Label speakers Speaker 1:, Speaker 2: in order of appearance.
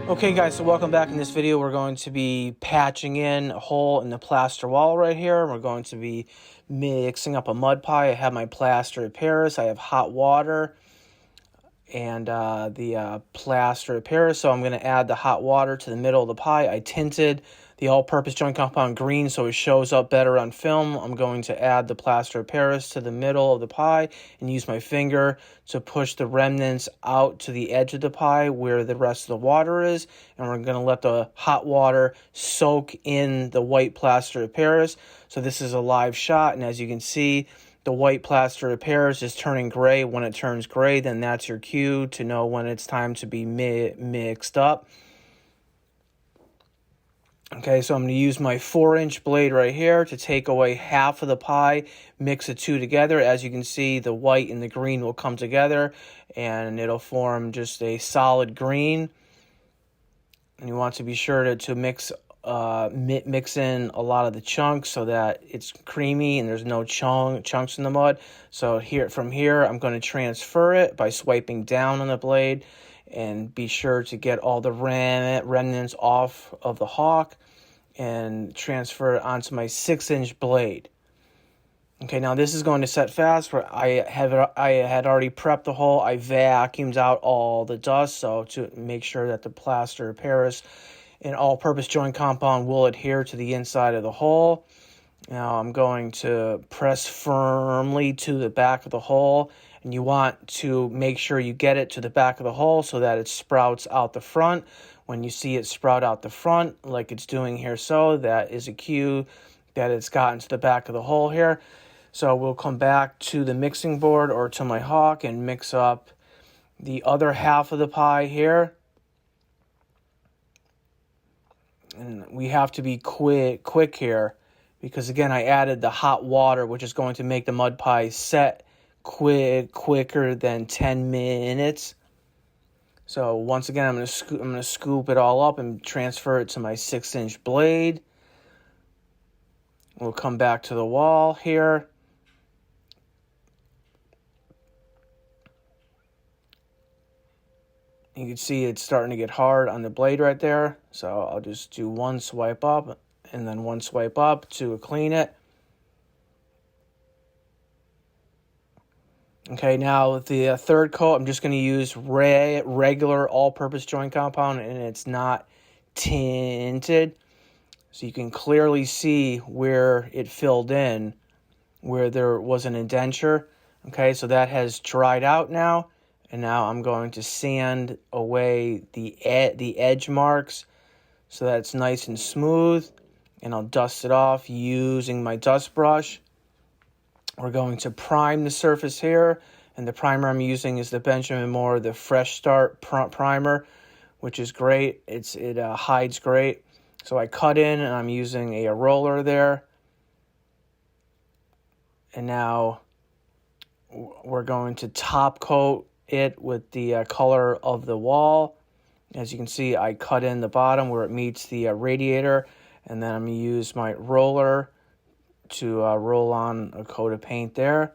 Speaker 1: Okay guys, so welcome back. In this video we're going to be patching in a hole in the plaster wall right here. We're going to be mixing up a mud pie. I have my plaster of Paris, I have hot water and the plaster of Paris. So I'm going to add the hot water to the middle of the pie. I tinted the all-purpose joint compound green so it shows up better on film. I'm going to add the plaster of Paris to the middle of the pie and use my finger to push the remnants out to the edge of the pie where the rest of the water is. And we're going to let the hot water soak in the white plaster of Paris. So this is a live shot, and as you can see, the white plaster of Paris is turning gray. When it turns gray, then that's your cue to know when it's time to be mixed up. Okay, so I'm going to use my 4-inch blade right here to take away half of the pie, mix the two together. As you can see, the white and the green will come together, and it'll form just a solid green. And you want to be sure to mix in a lot of the chunks so that it's creamy and there's no chunks in the mud. So from here, I'm going to transfer it by swiping down on the blade, and be sure to get all the remnants off of the hawk and transfer it onto my 6-inch blade. Okay, now this is going to set fast. Where I had already prepped the hole. I vacuumed out all the dust, so to make sure that the plaster of Paris and all-purpose joint compound will adhere to the inside of the hole. Now I'm going to press firmly to the back of the hole, and you want to make sure you get it to the back of the hole so that it sprouts out the front. When you see it sprout out the front, like it's doing here, so that is a cue that it's gotten to the back of the hole here. So we'll come back to the mixing board or to my hawk and mix up the other half of the pie here. And we have to be quick here, because again, I added the hot water, which is going to make the mud pie set quicker than 10 minutes. So once again, I'm going to scoop it all up and transfer it to my 6-inch blade. We'll come back to the wall here. You can see it's starting to get hard on the blade right there. So I'll just do one swipe up and then one swipe up to clean it. Okay, now with the third coat, I'm just going to use regular all-purpose joint compound, and it's not tinted. So you can clearly see where it filled in, where there was an indenture. Okay, so that has dried out now. And now I'm going to sand away the edge marks so that it's nice and smooth. And I'll dust it off using my dust brush. We're going to prime the surface here. And the primer I'm using is the Benjamin Moore, the Fresh Start primer, which is great. It hides great. So I cut in, and I'm using a roller there. And now we're going to top coat it with the color of the wall. As you can see, I cut in the bottom where it meets the radiator, and then I'm going to use my roller to roll on a coat of paint there.